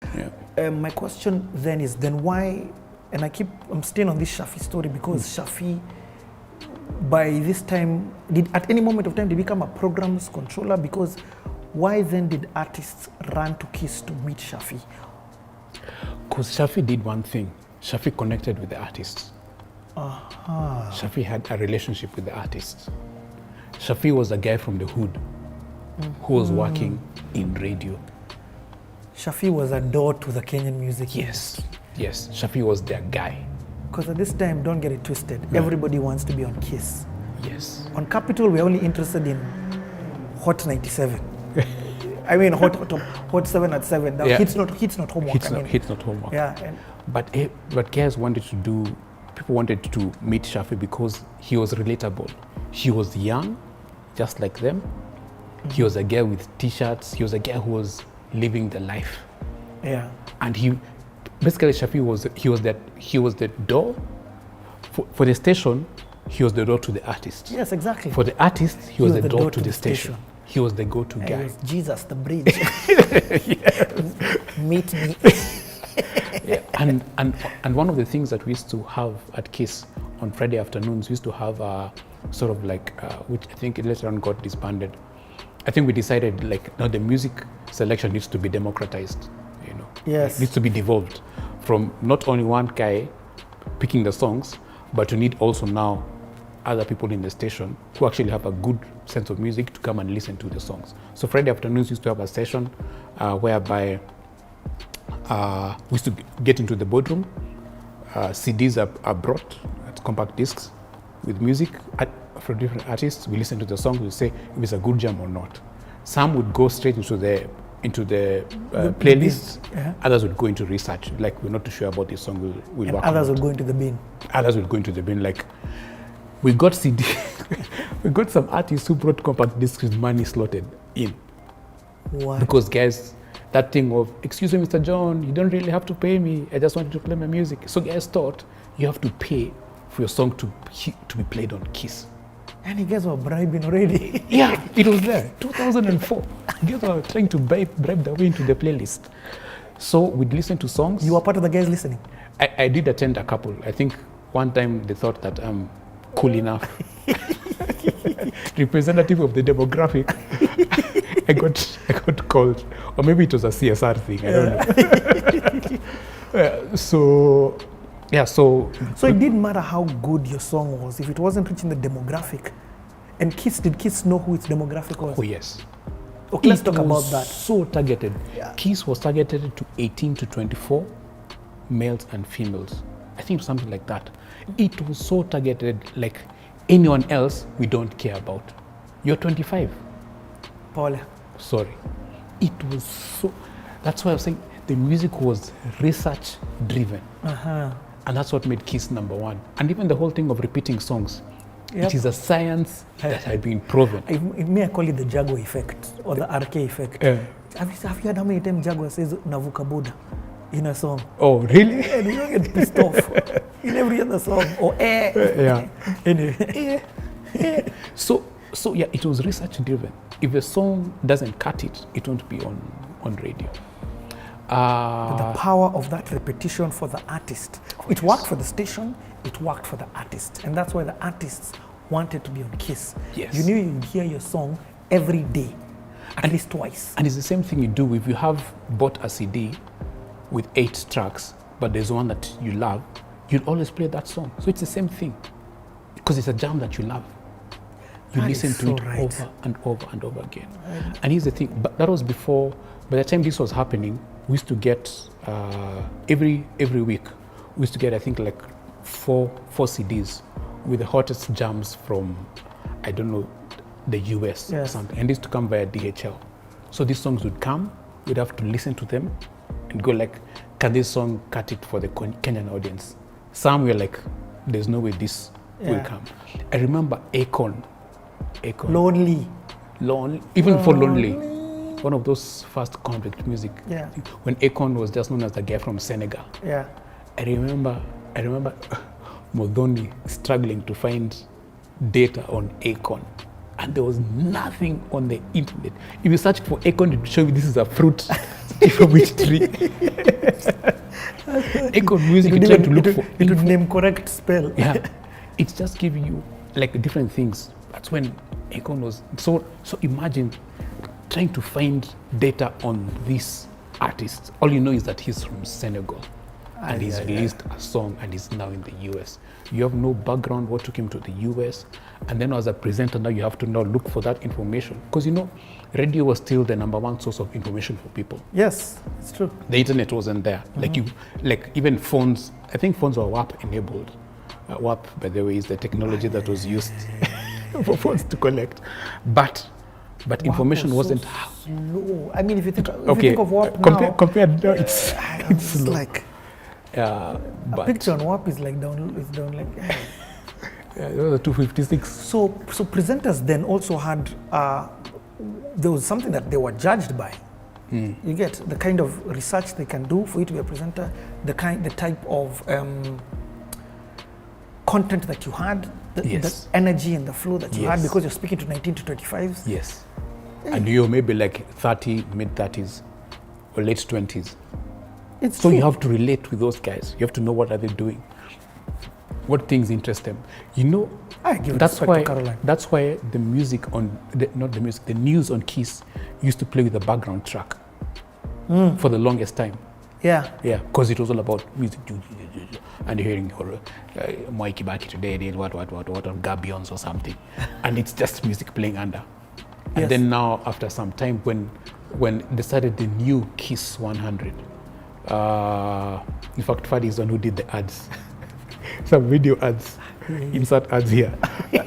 Yeah. My question then is, then why, and I'm staying on this Shafi story because Shafi, by this time, at any moment of time, did he become a programs controller? Because why then did artists run to KISS to meet Shafi? Because Shafi did one thing. Shafi connected with the artists. Shafi had a relationship with the artists. Shafi was a guy from the hood who was working in radio. Shafi was a door to the Kenyan music. Yes, yes. Shafi was their guy. Because at this time, don't get it twisted, everybody wants to be on KISS. Yes. On Capital, we're only interested in Hot 97. I mean, hot 7 at 7. Hits not homework. Hits not homework. Yeah. But guys people wanted to meet Shafi because he was relatable. He was young, just like them. He was a guy with t-shirts. He was a guy who was living the life. Yeah. And basically Shafi was the door for the station. He was the door to the artist. Yes, exactly. For the artist, he was the door to the station. He was the go-to guy. He was Jesus, the bridge. Meet me. Yeah. And one of the things that we used to have at KISS on Friday afternoons, we used to have a sort of like, which I think later on got disbanded. I think we decided now the music selection needs to be democratized, Yes. It needs to be devolved from not only one guy picking the songs, but you need also now other people in the station who actually have a good sense of music to come and listen to the songs. So Friday afternoons used to have a session whereby we used to get into the boardroom. CDs are brought at compact discs with music from different artists. We listen to the songs, we say if it's a good jam or not. Some would go straight into the playlist. Others would go into research. Like, we're not too sure about this song, we'll work on it. Others would go into the bin. Others would go into the bin. Like, we got CD. We got some artists who brought compact discs with money slotted in. What? Because guys, that thing of, excuse me, Mr. John, you don't really have to pay me. I just wanted to play my music. So guys thought you have to pay for your song to be played on KISS. And you guys were bribing already. Yeah, it was there, 2004. You guys were trying to bribe their way into the playlist. So we'd listen to songs. You were part of the guys listening? I did attend a couple. I think one time they thought that I'm cool enough. Representative of the demographic. I got called, or maybe it was a CSR thing. I don't know. So it didn't matter how good your song was if it wasn't reaching the demographic. And did KISS know who its demographic was? Oh yes. Okay, let's talk about that. So targeted. Yeah. KISS was targeted to 18 to 24 males and females. I think something like that. It was so targeted, like anyone else we don't care about. You're 25. Paul. Sorry. It was so, that's why I was saying the music was research driven. And that's what made KISS number one. And even the whole thing of repeating songs, it is a science that had been proven. I call it the Jaguar effect or the RK effect. Have you heard how many times Jaguar says Navuka Buddha in a song? Oh, really? And you don't get pissed off in every other song. Or Yeah. Anyway. So yeah, it was research driven. If a song doesn't cut it, it won't be on radio. But the power of that repetition for the artist. It worked for the station, it worked for the artist. And that's why the artists wanted to be on KISS. Yes. You knew you'd hear your song every day, at least twice. And it's the same thing you do if you have bought a CD with 8 tracks, but there's one that you love, you'll always play that song. So it's the same thing, because it's a jam that you love. You listen to it over and over and over again. Right. And here's the thing, but that was before, by the time this was happening, we used to get, every week, we used to get, I think, like four CDs with the hottest jams from, I don't know, the US or something. And they used to come via DHL. So these songs would come, we'd have to listen to them and go like, can this song cut it for the Kenyan audience? Some were like, there's no way this will come. I remember Akon. Lonely. Even for Lonely. One of those first convict music. Yeah. When Akon was just known as the guy from Senegal. Yeah. I remember Modoni struggling to find data on Akon. And there was nothing on the internet. If you search for acorn, it will show you this is a fruit from which tree. Acorn music, you try to look for. It would name correct spell. Yeah, it's just giving you like different things. That's when acorn was. So imagine trying to find data on this artist. All you know is that he's from Senegal. And he's released a song and he's now in the US. You have no background what took him to the US. And then as a presenter now you have to now look for that information. Because radio was still the number one source of information for people. Yes, it's true. The internet wasn't there. Like even phones, I think phones were WAP enabled. WAP, by the way, is the technology that was used for phones to collect. But information wasn't slow. I mean, if you think of WAP now, compared now, it's slow. Like a picture on WAP is like down like. Yeah, it was a 256. So presenters then also had there was something that they were judged by. You get the kind of research they can do for you to be a presenter, the type of content that you had, the energy and the flow that you had, because you're speaking to 19 to 25s. Yes. And you're maybe like 30, mid-30s or late 20s. It's so true. You have to relate with those guys. You have to know what are they doing, what things interest them. I give that's respect why to Caroline. That's why the music on the news on Kiss used to play with the background track for the longest time. Yeah, because it was all about music, and you're hearing Mwangi Kirubi today did what on Gabions or something, and it's just music playing under. And then now after some time when they started the new Kiss 100. In fact, Fadi is the one who did the ads. Some video ads. Insert ads here. Yeah.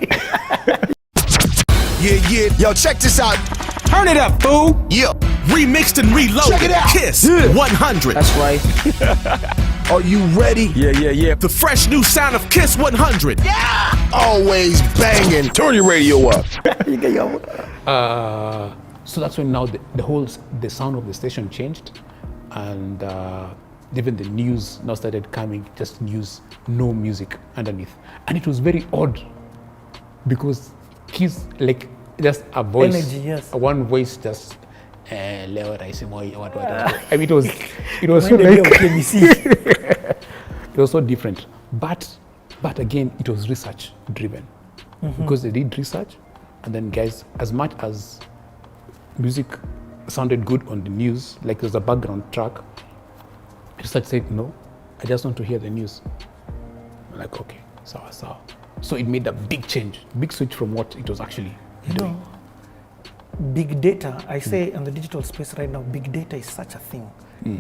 Yo, check this out. Turn it up, fool. Yeah. Remixed and reloaded. Check it out. Kiss 100. That's right. Are you ready? Yeah. The fresh new sound of Kiss 100. Yeah. Always banging. Turn your radio up. So that's when now the sound of the station changed. And even the news now started coming, just news, no music underneath. And it was very odd because Kiss, like just a voice, energy, yes. One voice just, I mean, it was so like, it was so different. But again, it was research driven because they did research. And then guys, as much as music sounded good on the news, like there's a background track, research said, no, I just want to hear the news. I'm like, okay, sawa. So it made a big change, big switch from what it was actually doing. Big data, I say in the digital space right now, big data is such a thing.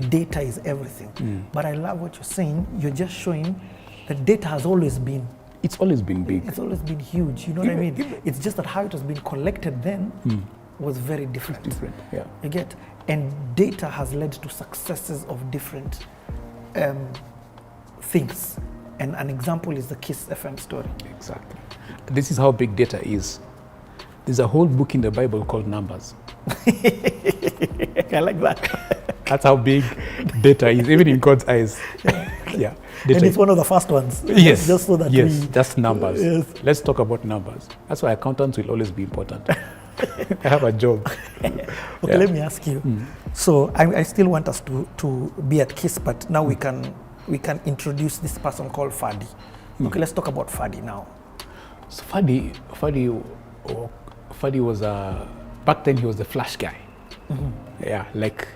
Data is everything. But I love what you're saying. You're just showing that data has always been. It's always been big. It's always been huge, you know what I mean? It's just that how it has been collected then was very different. Yeah. You get, and data has led to successes of different things. And an example is the Kiss FM story. Exactly. This is how big data is. There's a whole book in the Bible called Numbers. I like that. That's how big data is, even in God's eyes. Yeah. And it's one of the first ones. Yes. Just so that just numbers. Yes. Let's talk about numbers. That's why accountants will always be important. I have a job. Okay, let me ask you. So I still want us to be at Kiss, but now we can introduce this person called Fadi. Okay, let's talk about Fadi now. So Fadi was back then he was the Flash guy. Yeah, like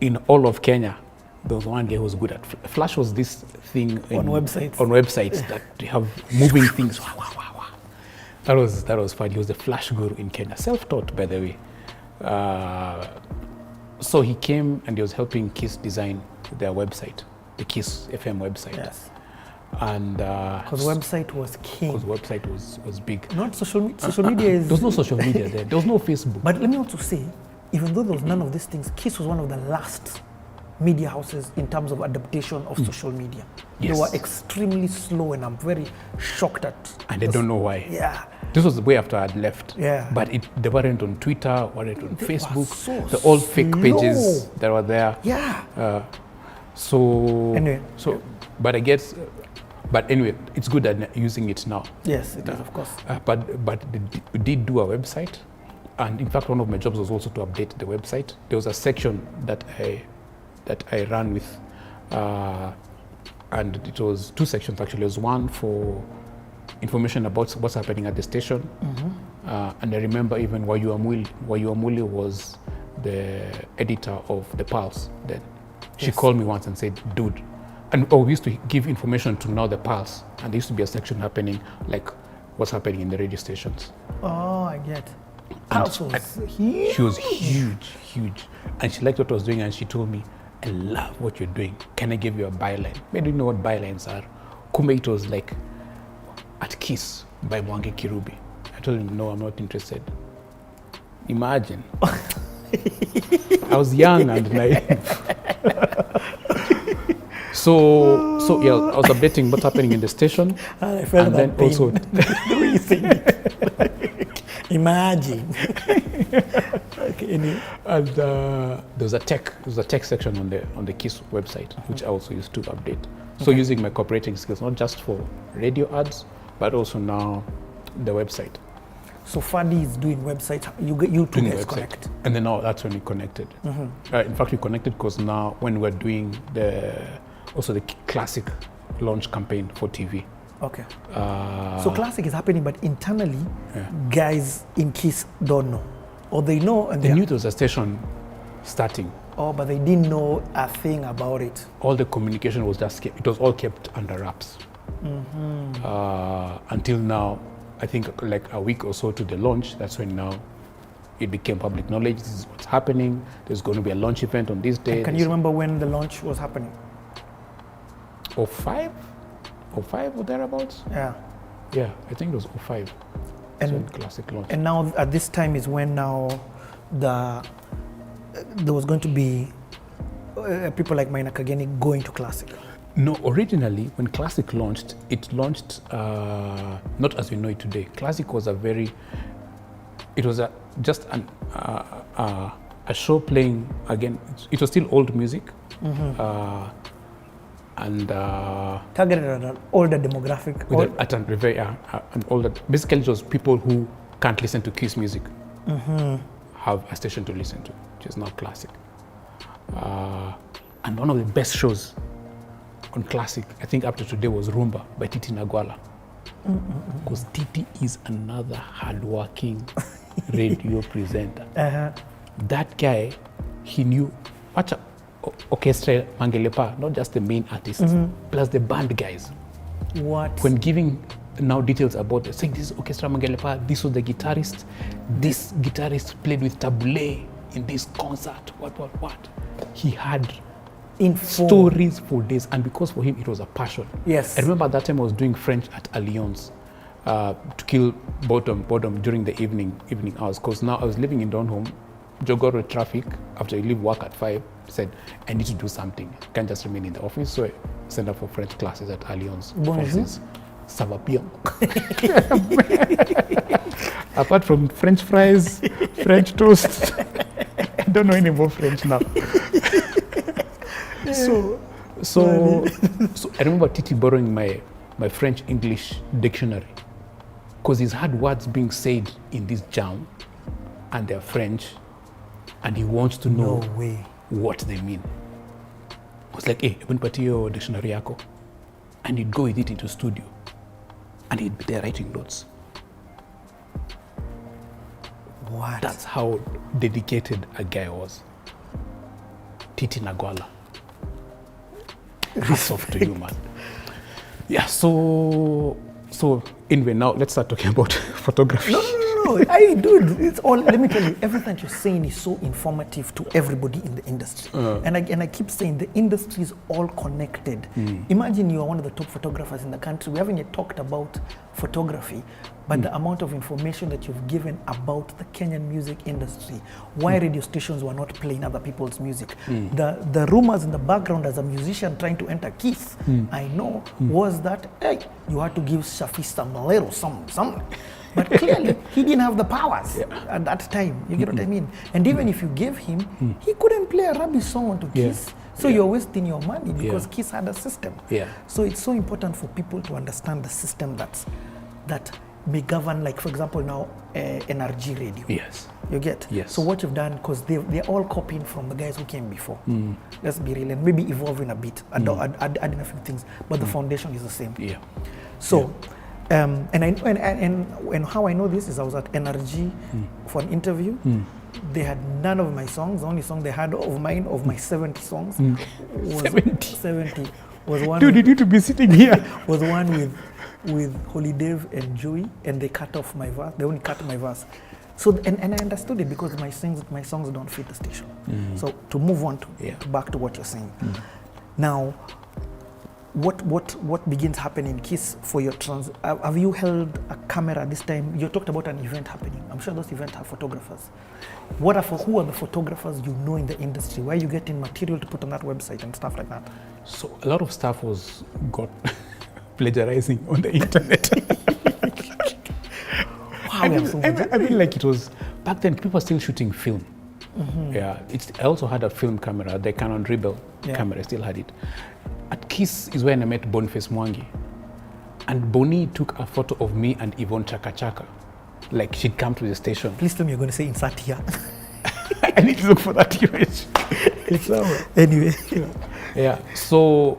in all of Kenya, there was one guy who was good at Flash. Was this thing on websites? On websites that you have moving things. That was Fadi. He was the Flash guru in Kenya, self-taught, by the way. So he came and he was helping Kiss design their website, the Kiss FM website. Yes. And because website was king. Because website was big. Not social media is. There was no social media there. There was no Facebook. But let me also say, even though there was none of these things, Kiss was one of the last media houses in terms of adaptation of social media. Yes. They were extremely slow, and I'm very shocked at. And I don't know why. Yeah. This was the way after I'd left. Yeah. But they weren't on Twitter, weren't on Facebook. So the old fake pages that were there. Yeah. So Anyway. But I guess But anyway, it's good at using it now. Yes, it is, of course. But we did do a website, and in fact, one of my jobs was also to update the website. There was a section that I ran with, and it was 2 sections actually. There was one for information about what's happening at the station, and I remember even Wayuamuli was the editor of The Pulse then. She called me once and said, dude, and we used to give information to Now The Pulse, and there used to be a section happening like what's happening in the radio stations. Oh, I get. And So huge. she was huge, and she liked what I was doing, and she told me, I love what you're doing. Can I give you a byline? I didn't know what bylines are. Kume, it was like At Kiss by Mwangi Kirubi. I told him, no, I'm not interested. Imagine. I was young and naive. So yeah, I was updating what's happening in the station. I felt and that then pain. also The way you say it. Imagine. Okay, anyway. and there was a tech section on the KISS website, which I also used to update. So using my copywriting skills, not just for radio ads, but also now the website. So Fadi is doing website. You two guys connect. And then now that's when we connected. In fact, we connected because now when we're doing the classic launch campaign for TV. Okay. So classic is happening, but internally, guys in KISS don't know, or they know and they knew there was a station starting. Oh, but they didn't know a thing about it. All the communication was it was all kept under wraps until now. I think like a week or so to the launch. That's when now it became public knowledge. This is what's happening. There's going to be a launch event on this day. And can you remember when the launch was happening? 05 or thereabouts? Yeah. Yeah, I think it was 05. And when classic launch. And now at this time is when now there was going to be people like Maina Kageni going to classic. No, originally when Classic launched, it launched not as we know it today. Classic was just a show playing again. It was still old music, and targeted at an older demographic. And older. Basically, it was people who can't listen to KISS music have a station to listen to, which is now Classic. And one of the best shows on Classic, I think up to today, was Rumba by Titi Nagwala. Because Titi is another hardworking radio presenter. That guy, he knew orchestra Mangelepa, not just the main artists, plus the band guys. What? When giving now details about it, saying this is orchestra Mangelepa, this was the guitarist, this guitarist played with taboulet in this concert, what. He had stories for days, and because for him it was a passion. Yes. I remember that time I was doing French at Alliance to kill boredom during the evening hours, because now I was living in Donholm, Jogoro traffic. After you leave work at 5, said I need to do something. I can't just remain in the office, so I signed up for French classes at Alliance. Ça va bien. Apart from French fries, French toast, I don't know any more French now. So I remember Titi borrowing my French English dictionary, because he's had words being said in this jam and they're French, and he wants to know what they mean. I was like, hey, pati yo dictionary yako. And he'd go with it into studio and he'd be there writing notes. What? That's how dedicated a guy was. Titi Nagwala. Hats off to you, man. Yeah, so anyway, now let's start talking about photography. No. Dude, it's all, let me tell you, everything you're saying is so informative to everybody in the industry. And I keep saying the industry is all connected. Imagine you are one of the top photographers in the country. We haven't yet talked about photography, but the amount of information that you've given about the Kenyan music industry, why radio stations were not playing other people's music. The rumors in the background as a musician trying to enter KISS, I know, was that, hey, you had to give Shafi some little something. But clearly, he didn't have the powers at that time. You get what I mean? And even if you gave him, he couldn't play a rubbish song onto KISS So Yeah. you're wasting your money because Yeah. KISS had a system. Yeah. So it's so important for people to understand the system that may govern, like for example now, NRG radio. Yes. You get? Yes. So what you've done, because they're all copying from the guys who came before. Let's be real, and maybe evolving a bit, adding a few things, but the foundation is the same. Yeah. So, and how I know this is I was at NRG for an interview. They had none of my songs. The only song they had of mine, of my 70 songs, was 70 was one. Dude, you need to be sitting here. Was one with Holy Dave and Joey, and they cut off my verse. They only cut my verse. So and I understood it because my songs don't fit the station. So to move on to back to what you're saying. Now, what begins happening in KISS for your have you held a camera this time? You talked about an event happening. I'm sure those events have photographers. Who are the photographers you know in the industry? Where are you getting material to put on that website and stuff like that? So a lot of stuff got plagiarizing on the internet. Wow, I mean, like it was back then. People were still shooting film. Yeah, I also had a film camera, the Canon Rebel camera. I still had it. At KISS is when I met Boniface Mwangi, and Boni took a photo of me and Yvonne Chaka Chaka, like she'd come to the station. Please tell me you're going to say insert here. I need to look for that image. It's somewhere. Anyway. Yeah. So,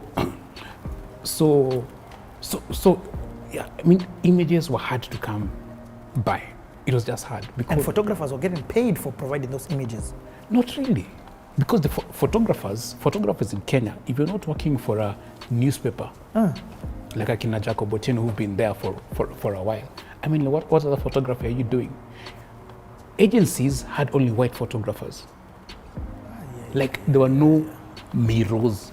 yeah. I mean, images were hard to come by. It was just hard because And photographers were getting paid for providing those images. not really, because the photographers in Kenya, if you're not working for a newspaper, like Akina Jacob Otieno, who've been there for a while, I mean, what other photography are you doing? Agencies had only white photographers. Like there were no mirrors.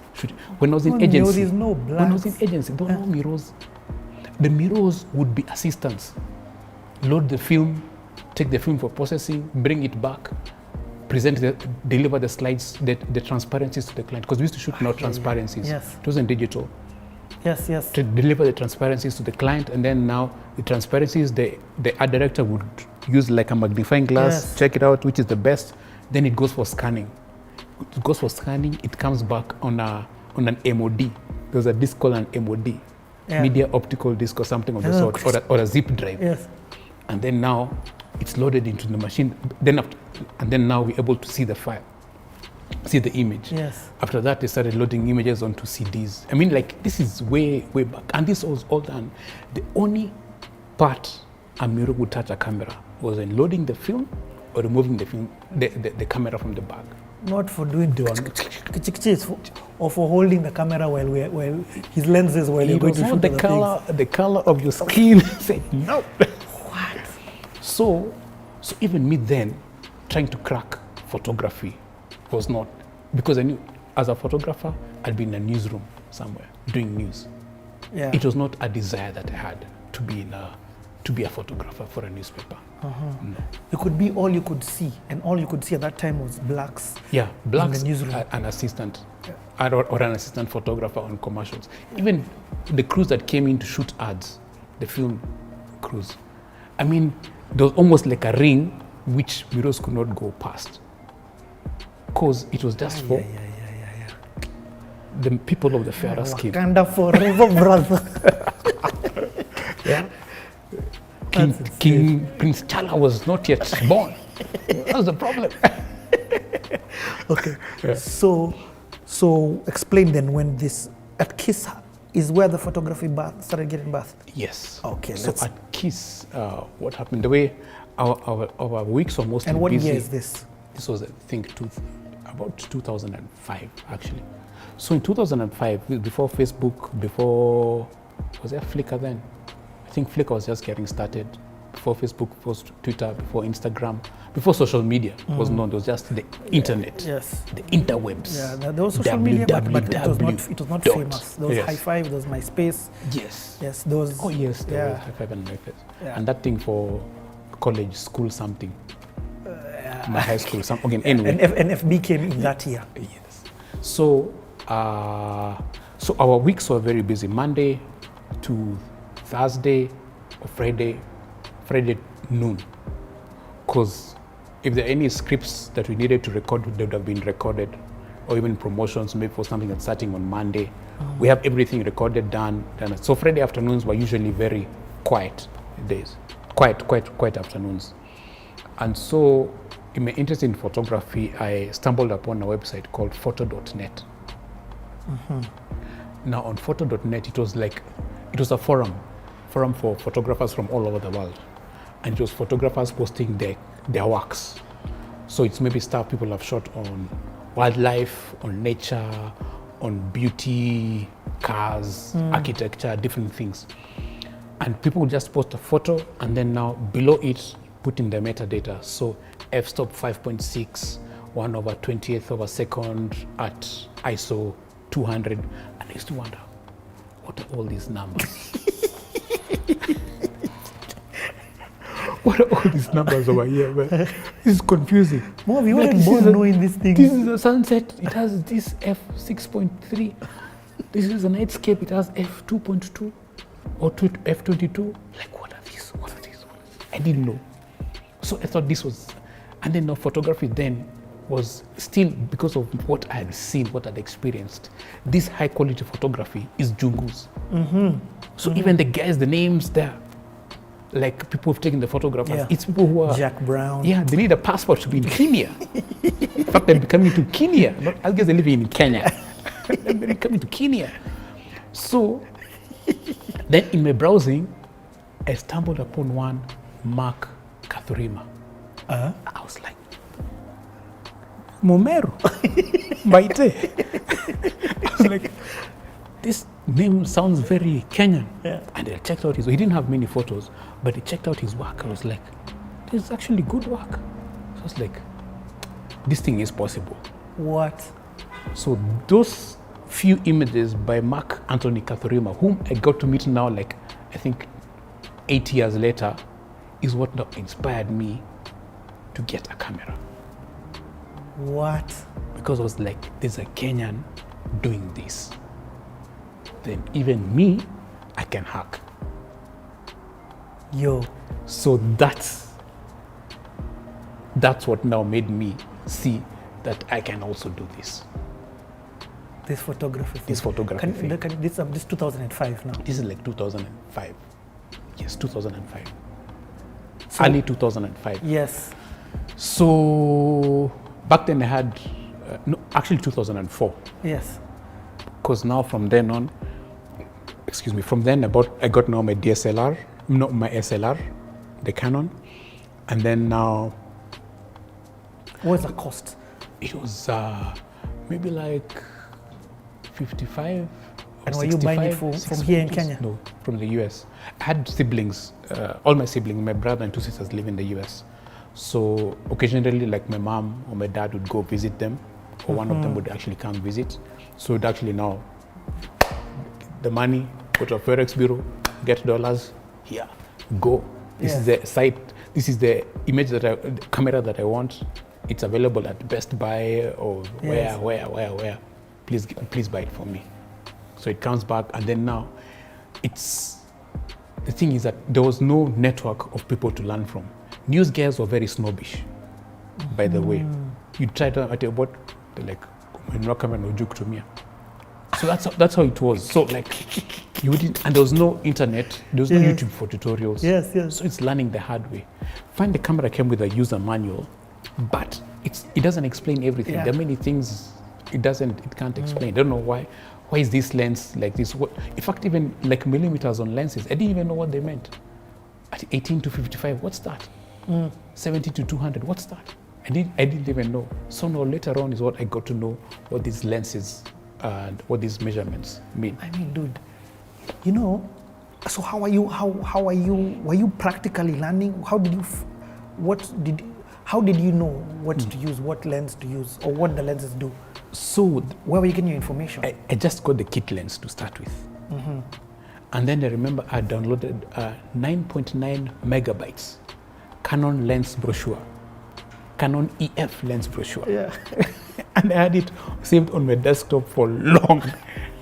When I was in agency, there's no when I was in blacks. agency, there were no mirrors. The mirrors would be assistants. Load the film, take the film for processing, bring it back, deliver the slides, the transparencies to the client. Because we used to shoot no transparencies. Yes. It wasn't digital. Yes. To deliver the transparencies to the client, and then now the transparencies, the art director would use like a magnifying glass, check it out, which is the best. Then it goes for scanning. It goes for scanning. It comes back on an MOD. There's a disc called an MOD, media optical disc or something of the sort, or a zip drive. Yes. And then now it's loaded into the machine. And then now we're able to see the file, see the image. Yes. After that, they started loading images onto CDs. I mean, like this is way back, and this was all done. The only part a mirror would touch a camera was in loading the film or removing the film, the camera from the bag. Not for doing or for holding the camera while his lenses while you're going to shoot the color of your skin. Say no. What? So even me then, trying to crack photography was not, because I knew as a photographer I'd be in a newsroom somewhere doing news. Yeah. It was not a desire that I had to be a photographer for a newspaper. No. You could be all you could see, and all you could see at that time was blacks. Yeah, blacks, in the newsroom. an assistant, or an assistant photographer on commercials. Even the crews that came in to shoot ads, the film crews. I mean, there was almost like a ring which bureaus could not go past, because it was just for the people of the fairer skin. Wakanda forever, brother. Yeah. King Prince Chala was not yet born. That was the problem. Okay. Yeah. So explain then when this at KISS is where the photography started getting birthed. Yes. Okay. So at KISS, what happened? The way our weeks were mostly And what busy. year is this? This was, I think, about 2005, actually. So in 2005, before Facebook, was there Flickr then? I think Flickr was just getting started. Before Facebook, before Twitter, before Instagram, before social media was known. There was just the internet, Yes. the interwebs. Yeah, there was social media, but it was not famous. There was High Five, there was MySpace. Yes. Yes, there was. Oh yes, there Yeah. was High Five and MySpace. Yeah. And that thing for college, school something. My high school, something. Anyway. And FB came in that year. Yes. So our weeks were very busy. Monday to Thursday or Friday noon. Because if there are any scripts that we needed to record, they would have been recorded or even promotions, maybe for something that's starting on Monday. We have everything recorded, done. So Friday afternoons were usually very quiet days, quiet afternoons. And so in my interest in photography, I stumbled upon a website called photo.net. Now on photo.net, it was a forum for photographers from all over the world. And it was photographers posting their works. So it's maybe stuff people have shot on wildlife, on nature, on beauty, cars, architecture, different things. And people would just post a photo, and then now below it, put in the metadata. So f-stop 5.6, 1/28th of a second at ISO 200. And I used to wonder, what are all these numbers? What are all these numbers over here, man? This is confusing. Mwarv, you weren't born knowing these things. This is a sunset, it has this f6.3. This is a nightscape, it has f2.2 or f22. Like, what are these? What are these? I didn't know. So I thought this was, and then photography then was still, because of what I had seen, what I'd experienced, this high quality photography is jungus. So even the guys, the names there, like people who've taken the photographers, it's people who are Jack Brown. Yeah, they need a passport to be in Kenya. In fact, they're coming to Kenya. I guess they're living in Kenya. They're coming to Kenya. So then in my browsing, I stumbled upon one, Mark Kathurima. I was like, Momeru, Maite. I was like, this name sounds very Kenyan. And I checked out he didn't have many photos, but I checked out his work. I was like, this is actually good work. So I was like, this thing is possible. What? So those few images by Mark Anthony Kathurima, whom I got to meet now, like, I think 8 years later, is what now inspired me to get a camera. What? Because I was like, there's a Kenyan doing this. Then even me, I can hack. Yo. So that's what now made me see that I can also do this. This photography thing. This photography thing. This is 2005 now. This is like 2005. Yes, 2005. So, early 2005. Yes. So back then I had, actually 2004. Yes. Because now from then on, from then I got now my DSLR, not my SLR, the Canon, and then now. What was the cost? It was maybe like 55. And were you buying it from here in Kenya? No, from the US. I had siblings, all my siblings, my brother and two sisters live in the US. So occasionally, like my mom or my dad would go visit them, or one of them would actually come visit. So it actually now, the money, go to a Forex bureau, get dollars, here, go. This is the site, this is the image the camera that I want. It's available at Best Buy or where. Please buy it for me. So it comes back, and then now, the thing is that there was no network of people to learn from. News guys were very snobbish, by the way. You try to at what they're like, so that's how it was. So like you didn't, and there was no internet, there was no YouTube for tutorials. Yes. So it's learning the hard way. Find the camera came with a user manual, but it doesn't explain everything. There are many things it can't explain. I don't know why is this lens like this? What, in fact, even like millimeters on lenses, I didn't even know what they meant. At 18 to 55, what's that? 70 to 200, what's that? I didn't even know. So now later on is what I got to know what these lenses and what these measurements mean. I mean, dude, you know, so how are you? Were you practically learning? How did you know what to use, what lens to use, or what the lenses do? So where were you getting your information? I just got the kit lens to start with. And then I remember I downloaded 9.9 megabytes Canon lens brochure, Canon EF lens brochure. Yeah. And I had it saved on my desktop for long.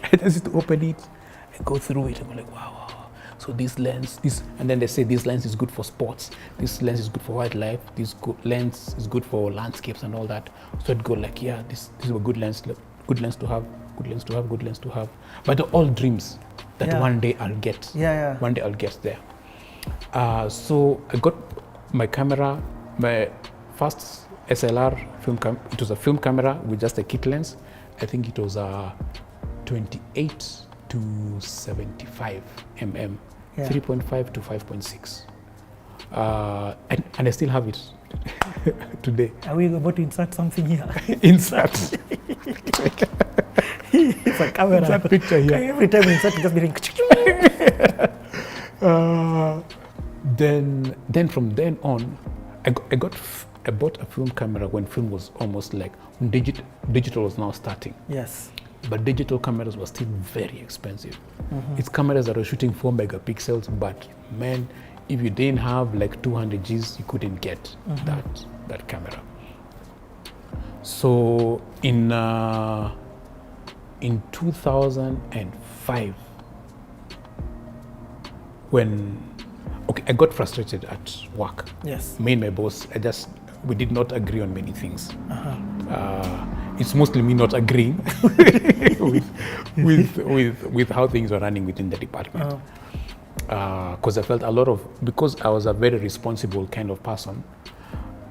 I just used to open it and go through it. I'm like, wow. So So this lens, and then they say this lens is good for sports, this lens is good for wildlife, this lens is good for landscapes and all that. So I'd go like, yeah, this is a good lens to have. But they're all dreams that one day I'll get. One day I'll get there. So I got my camera, my first SLR film it was a film camera with just a kit lens. I think it was a 28 to 75 mm, 3.5 to 5.6. And I still have it today. Are we about to insert something here? Insert. It's a camera. It's a picture here. Every time we insert, it just be Then from then on, I bought a film camera when film was almost like when digital was now starting. Yes. But digital cameras were still very expensive. It's cameras that were shooting 4 megapixels, but man, if you didn't have like 200 Gs, you couldn't get that camera. So in 2005, when I got frustrated at work. Yes. Me and my boss, we did not agree on many things. It's mostly me not agreeing with how things were running within the department. Because I felt because I was a very responsible kind of person,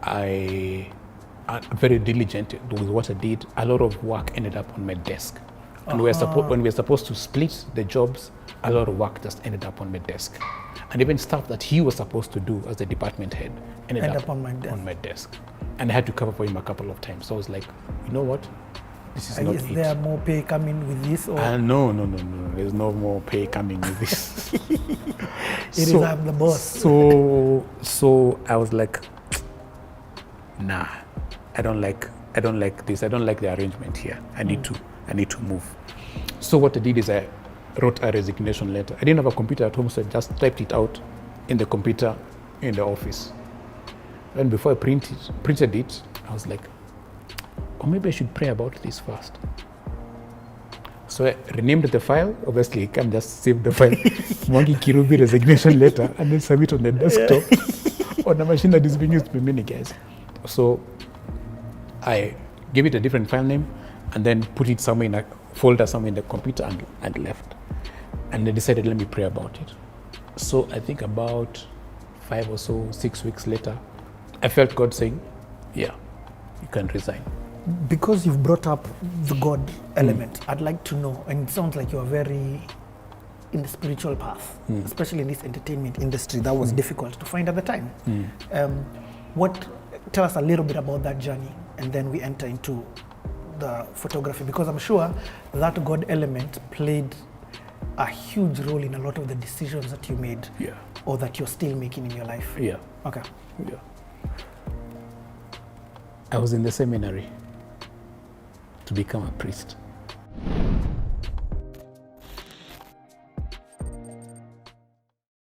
very diligent with what I did, a lot of work ended up on my desk. And when we were supposed to split the jobs, a lot of work just ended up on my desk. And even stuff that he was supposed to do as the department head ended up on my desk. And I had to cover for him a couple of times. So I was like, you know what? This is not it. Is there more pay coming with this? Or? No. There's no more pay coming with this. I'm the boss. So I was like, nah, I don't like this. I don't like the arrangement here. I need to move. So what I did is I wrote a resignation letter. I didn't have a computer at home, so I just typed it out in the computer in the office. And before I printed it, I was like, or maybe I should pray about this first. So I renamed the file. Obviously, you can't just save the file, Mwangi Kirubi resignation letter, and then submit on the desktop on a machine that is being used by many guys. So I gave it a different file name and then put it somewhere in a folder somewhere in the computer and left. And I decided, let me pray about it. So I think about 5 or so, 6 weeks later, I felt God saying, yeah, you can resign. Because you've brought up the God element, I'd like to know, and it sounds like you're very in the spiritual path, especially in this entertainment industry that was difficult to find at the time. Tell us a little bit about that journey, and then we enter into the photography, because I'm sure that God element played a huge role in a lot of the decisions that you made, or that you're still making in your life. Yeah. Okay. Yeah. I was in the seminary to become a priest.